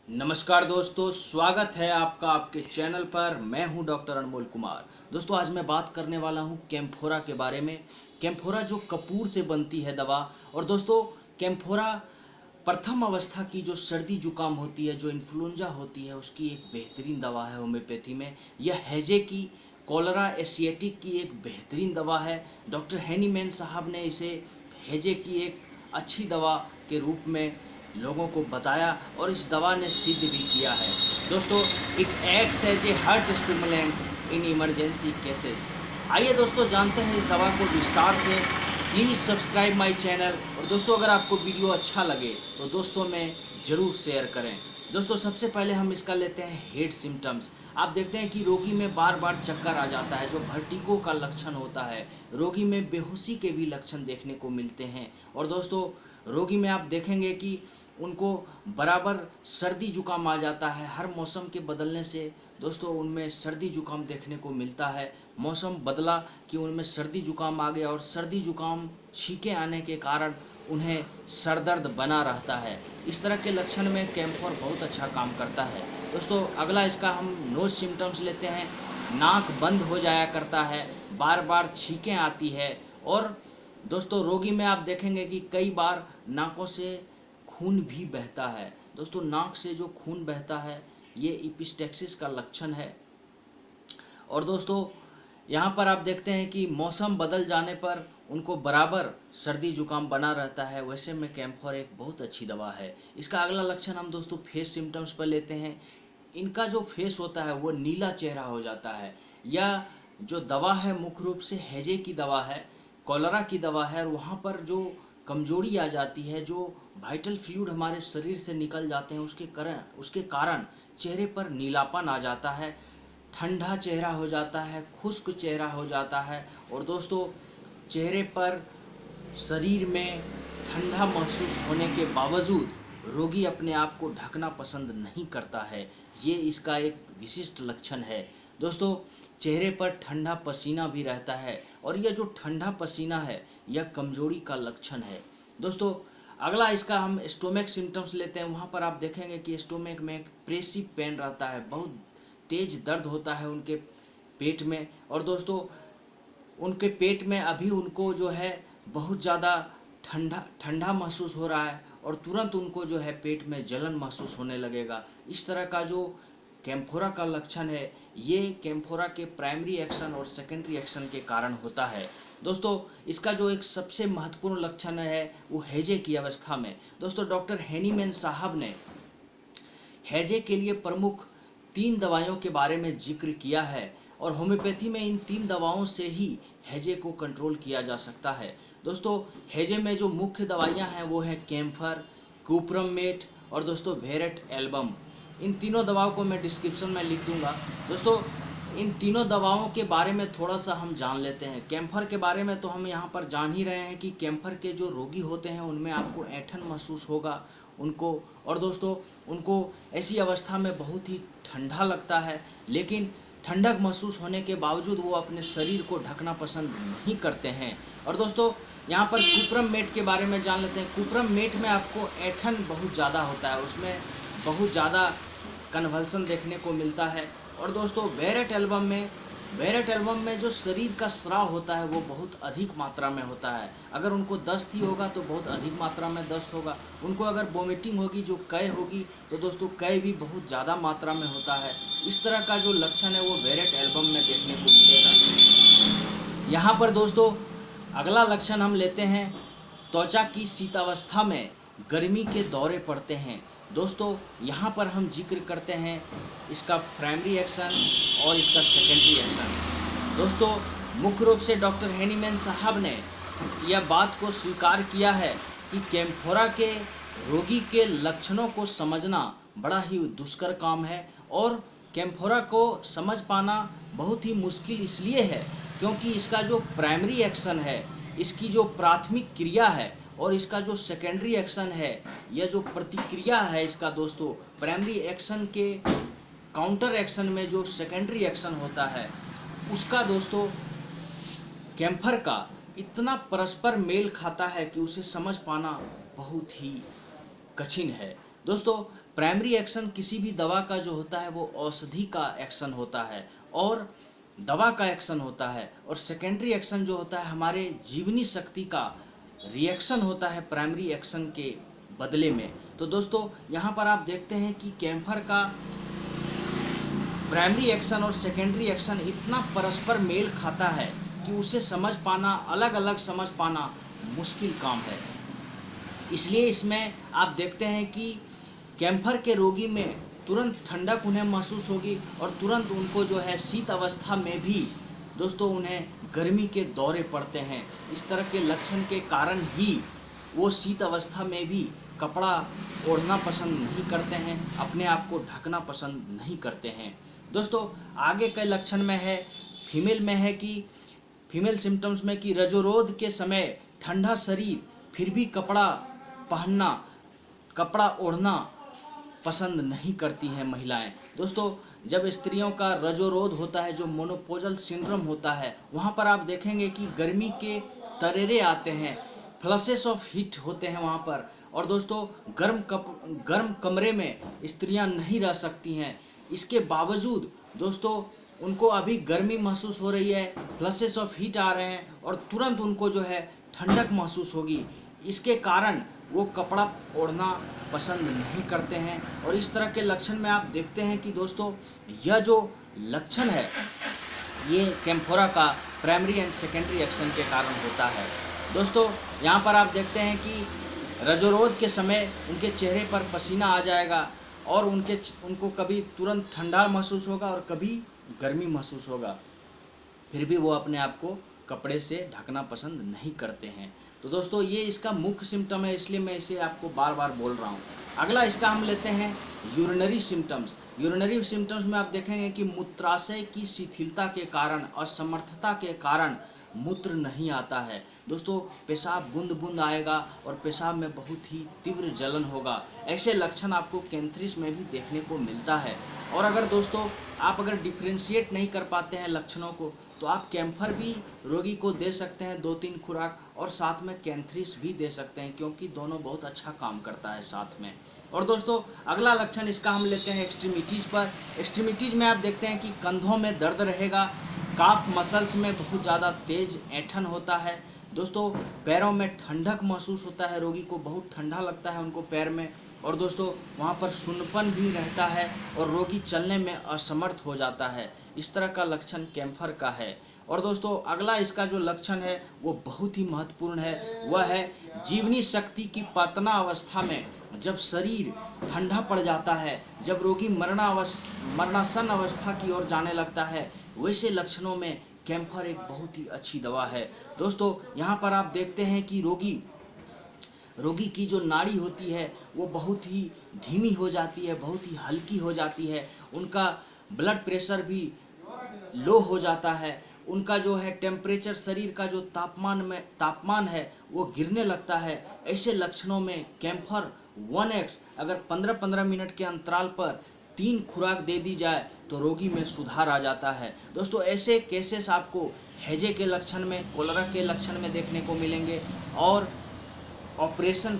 नमस्कार दोस्तों, स्वागत है आपका आपके चैनल पर। मैं हूं डॉक्टर अनमोल कुमार। दोस्तों, आज मैं बात करने वाला हूं कैम्फोरा के बारे में। कैम्फोरा जो कपूर से बनती है दवा। और दोस्तों, कैम्फोरा प्रथम अवस्था की जो सर्दी जुकाम होती है, जो इन्फ्लुएंजा होती है, उसकी एक बेहतरीन दवा है होम्योपैथी में। यह हैजे की, कॉलरा एशियाटिक की एक बेहतरीन दवा है। डॉक्टर हैनीमैन साहब ने इसे हैजे की एक अच्छी दवा के रूप में लोगों को बताया और इस दवा ने सिद्ध भी किया है। दोस्तों, it acts as a heart stimulant in emergency cases. आइए दोस्तों, जानते हैं इस दवा को विस्तार से। Please subscribe my channel. और दोस्तों, अगर आपको वीडियो अच्छा लगे तो दोस्तों में ज़रूर शेयर करें। दोस्तों, सबसे पहले हम इसका लेते हैं हेड सिम्टम्स। आप देखते हैं कि रोगी में बार बार चक्कर आ जाता है, जो वर्टिगो का लक्षण होता है। रोगी में बेहोशी के भी लक्षण देखने को मिलते हैं। और दोस्तों, रोगी में आप देखेंगे कि उनको बराबर सर्दी जुकाम आ जाता है। हर मौसम के बदलने से दोस्तों उनमें सर्दी जुकाम देखने को मिलता है। मौसम बदला कि उनमें सर्दी जुकाम आ गया और सर्दी जुकाम छींके आने के कारण उन्हें सर दर्द बना रहता है। इस तरह के लक्षण में कैम्फोर बहुत अच्छा काम करता है। दोस्तों, अगला इसका हम नोज सिम्टम्स लेते हैं। नाक बंद हो जाया करता है, बार बार छींकें आती है। और दोस्तों, रोगी में आप देखेंगे कि कई बार नाकों से खून भी बहता है। दोस्तों, नाक से जो खून बहता है ये इपिस्टैक्सिस का लक्षण है। और दोस्तों, यहाँ पर आप देखते हैं कि मौसम बदल जाने पर उनको बराबर सर्दी जुकाम बना रहता है। वैसे में कैम्फोर एक बहुत अच्छी दवा है। इसका अगला लक्षण हम दोस्तों फेस सिम्टम्स पर लेते हैं। इनका जो फेस होता है वो नीला चेहरा हो जाता है। यह जो दवा है मुख्य रूप से हैजे की दवा है, कॉलरा की दवा है। और वहाँ पर जो कमजोरी आ जाती है, जो वाइटल फ्लूइड हमारे शरीर से निकल जाते हैं, उसके कारण चेहरे पर नीलापन आ जाता है, ठंडा चेहरा हो जाता है, खुश्क चेहरा हो जाता है। और दोस्तों, चेहरे पर, शरीर में ठंडा महसूस होने के बावजूद रोगी अपने आप को ढकना पसंद नहीं करता है। ये इसका एक विशिष्ट लक्षण है। दोस्तों, चेहरे पर ठंडा पसीना भी रहता है और यह जो ठंडा पसीना है यह कमजोरी का लक्षण है। दोस्तों, अगला इसका हम स्टोमक सिम्टम्स लेते हैं। वहाँ पर आप देखेंगे कि स्टोमक में एक प्रेसिव पेन रहता है, बहुत तेज दर्द होता है उनके पेट में। और दोस्तों, उनके पेट में अभी उनको जो है बहुत ज़्यादा ठंडा ठंडा महसूस हो रहा है और तुरंत उनको जो है पेट में जलन महसूस होने लगेगा। इस तरह का जो कैम्फोरा का लक्षण है ये कैम्फोरा के प्राइमरी एक्शन और सेकेंडरी एक्शन के कारण होता है। दोस्तों, इसका जो एक सबसे महत्वपूर्ण लक्षण है वो हैजे की अवस्था में। दोस्तों, डॉक्टर हैनीमैन साहब ने हैजे के लिए प्रमुख 3 दवाइयों के बारे में जिक्र किया है और होम्योपैथी में इन 3 दवाओं से ही हैजे को कंट्रोल किया जा सकता है। दोस्तों, हैजे में जो मुख्य दवाइयां हैं वो हैं कैम्फर, कुप्रमेट और दोस्तों वेरेट एल्बम। इन तीनों दवाओं को मैं डिस्क्रिप्शन में लिख दूंगा। दोस्तों, इन तीनों दवाओं के बारे में थोड़ा सा हम जान लेते हैं। कैम्फर के बारे में तो हम यहाँ पर जान ही रहे हैं कि कैम्फर के जो रोगी होते हैं उनमें आपको ऐंठन महसूस होगा उनको। और दोस्तों, उनको ऐसी अवस्था में बहुत ही ठंडा लगता है, लेकिन ठंडक महसूस होने के बावजूद वो अपने शरीर को ढकना पसंद नहीं करते हैं। और दोस्तों, यहाँ पर कुप्रमेट के बारे में जान लेते हैं। कुप्रमेट में आपको ऐंठन बहुत ज़्यादा होता है, उसमें बहुत ज़्यादा कन्वल्सन देखने को मिलता है। और दोस्तों, वेरेट एल्बम में जो शरीर का स्राव होता है वो बहुत अधिक मात्रा में होता है। अगर उनको दस्त ही होगा तो बहुत अधिक मात्रा में दस्त होगा। उनको अगर वोमिटिंग होगी, जो कै होगी, तो दोस्तों कै भी बहुत ज़्यादा मात्रा में होता है। इस तरह का जो लक्षण है वो वेरेट एल्बम में देखने को मिलेगा। यहाँ पर दोस्तों अगला लक्षण हम लेते हैं, त्वचा की शीतावस्था में गर्मी के दौरे पड़ते हैं। दोस्तों, यहाँ पर हम जिक्र करते हैं इसका प्राइमरी एक्शन और इसका सेकेंडरी एक्शन। दोस्तों, मुख्य रूप से डॉक्टर हैनीमैन साहब ने यह बात को स्वीकार किया है कि कैम्फोरा के रोगी के लक्षणों को समझना बड़ा ही दुष्कर काम है। और कैम्फोरा को समझ पाना बहुत ही मुश्किल इसलिए है क्योंकि इसका जो प्राइमरी एक्शन है, इसकी जो प्राथमिक क्रिया है और इसका जो सेकेंडरी एक्शन है, यह जो प्रतिक्रिया है इसका दोस्तों, प्राइमरी एक्शन के काउंटर एक्शन में जो सेकेंडरी एक्शन होता है उसका दोस्तों कैम्फर का इतना परस्पर मेल खाता है कि उसे समझ पाना बहुत ही कठिन है। दोस्तों, प्राइमरी एक्शन किसी भी दवा का जो होता है वो औषधि का एक्शन होता है और दवा का एक्शन होता है, और सेकेंडरी एक्शन जो होता है हमारे जीवनी शक्ति का रिएक्शन होता है प्राइमरी एक्शन के बदले में। तो दोस्तों यहाँ पर आप देखते हैं कि कैम्फर का प्राइमरी एक्शन और सेकेंडरी एक्शन इतना परस्पर मेल खाता है कि उसे समझ पाना, अलग अलग समझ पाना मुश्किल काम है। इसलिए इसमें आप देखते हैं कि कैम्फर के रोगी में तुरंत ठंडक उन्हें महसूस होगी और तुरंत उनको जो है शीत अवस्था में भी दोस्तों उन्हें गर्मी के दौरे पड़ते हैं। इस तरह के लक्षण के कारण ही वो शीत अवस्था में भी कपड़ा ओढ़ना पसंद नहीं करते हैं, अपने आप को ढकना पसंद नहीं करते हैं। दोस्तों आगे के लक्षण में है, फीमेल में है कि फीमेल सिम्टम्स में कि रजोरोध के समय ठंडा शरीर फिर भी कपड़ा पहनना, कपड़ा ओढ़ना पसंद नहीं करती हैं महिलाएं। दोस्तों जब स्त्रियों का रजोरोध होता है, जो मोनोपोजल सिंड्रोम होता है, वहाँ पर आप देखेंगे कि गर्मी के तरेरे आते हैं, फ्लशेस ऑफ हीट होते हैं वहाँ पर। और दोस्तों गर्म कमरे में स्त्रियां नहीं रह सकती हैं। इसके बावजूद दोस्तों उनको अभी गर्मी महसूस हो रही है, फ्लशेस ऑफ हीट आ रहे हैं और तुरंत उनको जो है ठंडक महसूस होगी। इसके कारण वो कपड़ा ओढ़ना पसंद नहीं करते हैं। और इस तरह के लक्षण में आप देखते हैं कि दोस्तों यह जो लक्षण है ये कैम्फोरा का प्राइमरी एंड सेकेंडरी एक्शन के कारण होता है। दोस्तों यहाँ पर आप देखते हैं कि रजोरोध के समय उनके चेहरे पर पसीना आ जाएगा और उनको कभी तुरंत ठंडा महसूस होगा और कभी गर्मी महसूस होगा, फिर भी वो अपने आप को कपड़े से ढकना पसंद नहीं करते हैं। तो दोस्तों ये इसका मुख्य सिम्टम है, इसलिए मैं इसे आपको बार बार बोल रहा हूँ। अगला इसका हम लेते हैं यूरिनरी सिम्टम्स। यूरिनरी सिम्टम्स में आप देखेंगे कि मूत्राशय की शिथिलता के कारण, असमर्थता के कारण मूत्र नहीं आता है। दोस्तों पेशाब बूंद बूंद आएगा और पेशाब में बहुत ही तीव्र जलन होगा। ऐसे लक्षण आपको कैंथ्रिस में भी देखने को मिलता है। और अगर दोस्तों आप अगर डिफ्रेंशिएट नहीं कर पाते हैं लक्षणों को, तो आप कैम्फर भी रोगी को दे सकते हैं 2-3 खुराक, और साथ में कैंथ्रिस भी दे सकते हैं, क्योंकि दोनों बहुत अच्छा काम करता है साथ में। और दोस्तों अगला लक्षण इसका हम लेते हैं एक्सट्रीमिटीज़ पर। एक्सट्रीमिटीज़ में आप देखते हैं कि कंधों में दर्द रहेगा, काफ मसल्स में बहुत ज़्यादा तेज ऐंठन होता है। दोस्तों पैरों में ठंडक महसूस होता है, रोगी को बहुत ठंडा लगता है उनको पैर में। और दोस्तों वहाँ पर सुन्नपन भी रहता है और रोगी चलने में असमर्थ हो जाता है। इस तरह का लक्षण कैम्फर का है। और दोस्तों अगला इसका जो लक्षण है वो बहुत ही महत्वपूर्ण है, वह है जीवनी शक्ति की पतना अवस्था में जब शरीर ठंडा पड़ जाता है, जब रोगी मरणासन अवस्था की ओर जाने लगता है, वैसे लक्षणों में कैम्फर एक बहुत ही अच्छी दवा है। दोस्तों यहाँ पर आप देखते हैं कि रोगी की जो नाड़ी होती है वो बहुत ही धीमी हो जाती है, बहुत ही हल्की हो जाती है, उनका ब्लड प्रेशर भी लो हो जाता है, उनका जो है टेम्परेचर, शरीर का जो तापमान है वो गिरने लगता है। ऐसे लक्षणों में कैम्फर 1X अगर 15-15 मिनट के अंतराल पर 3 खुराक दे दी जाए तो रोगी में सुधार आ जाता है। दोस्तों ऐसे केसेस आपको हैजे के लक्षण में, कोलरा के लक्षण में देखने को मिलेंगे, और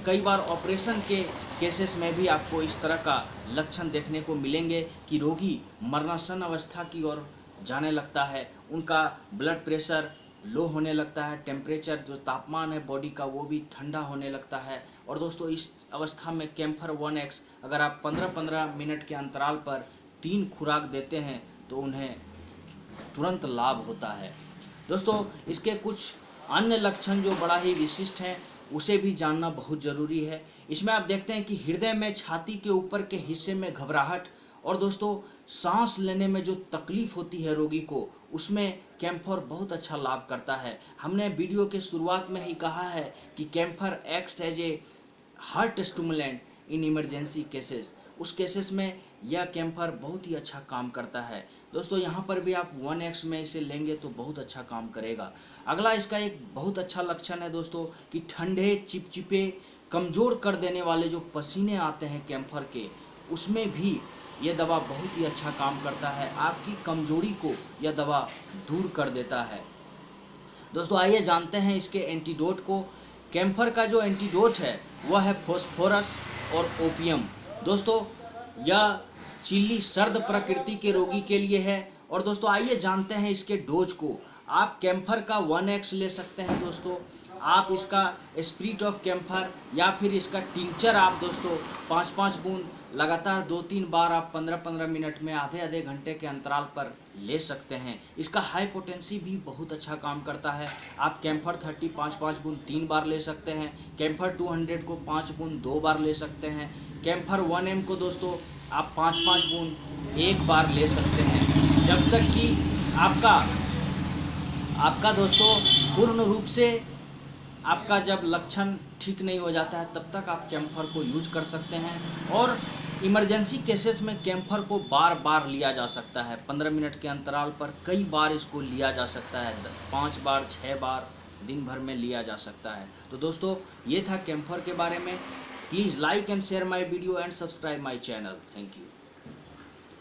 कई बार ऑपरेशन के केसेस में भी आपको इस तरह का लक्षण देखने को मिलेंगे कि रोगी मरणासन अवस्था की ओर जाने लगता है, उनका ब्लड प्रेशर लो होने लगता है, टेम्परेचर जो तापमान है बॉडी का वो भी ठंडा होने लगता है। और दोस्तों इस अवस्था में कैम्फर 1X अगर आप 15-15 मिनट के अंतराल पर 3 खुराक देते हैं तो उन्हें तुरंत लाभ होता है। दोस्तों इसके कुछ अन्य लक्षण जो बड़ा ही विशिष्ट हैं उसे भी जानना बहुत ज़रूरी है। इसमें आप देखते हैं कि हृदय में छाती के ऊपर के हिस्से में घबराहट, और दोस्तों सांस लेने में जो तकलीफ होती है रोगी को, उसमें कैम्फर बहुत अच्छा लाभ करता है। हमने वीडियो के शुरुआत में ही कहा है कि camphor acts as a heart stimulant in emergency cases. उस केसेस में यह कैम्फर बहुत ही अच्छा काम करता है। दोस्तों यहाँ पर भी आप 1X में इसे लेंगे तो बहुत अच्छा काम करेगा। अगला इसका एक बहुत अच्छा लक्षण है दोस्तों कि ठंडे, चिपचिपे, कमज़ोर कर देने वाले जो पसीने आते हैं कैम्फर के, उसमें भी यह दवा बहुत ही अच्छा काम करता है। आपकी कमजोरी को यह दवा दूर कर देता है। दोस्तों आइए जानते हैं इसके एंटीडोट को। कैम्फर का जो एंटीडोट है वह है फॉस्फोरस और ओपियम। दोस्तों यह चिल्ली सर्द प्रकृति के रोगी के लिए है। और दोस्तों आइए जानते हैं इसके डोज को। आप कैम्फर का 1x ले सकते हैं दोस्तों, आप इसका स्प्रिट ऑफ कैम्फर या फिर इसका टिंचर आप दोस्तों 5-5 बूंद लगातार 2-3 बार आप 15-15 मिनट में आधे घंटे के अंतराल पर ले सकते हैं। इसका हाई पोटेंसी भी बहुत अच्छा काम करता है। आप कैम्फर 30 5-5 बूंद 3 बार ले सकते हैं, कैम्फर 200 को 5 बूंद 2 बार ले सकते हैं, कैम्फर 1M को दोस्तों आप 5-5 बूंद 1 बार ले सकते हैं। जब तक कि आपका दोस्तों पूर्ण रूप से आपका जब लक्षण ठीक नहीं हो जाता है तब तक आप कैम्फर को यूज कर सकते हैं। और इमरजेंसी केसेस में कैम्फर को बार बार लिया जा सकता है, 15 मिनट के अंतराल पर कई बार इसको लिया जा सकता है, 5 बार 6 बार दिन भर में लिया जा सकता है। तो दोस्तों ये था कैम्फर के बारे में। Please like and share my video and subscribe my channel. Thank you.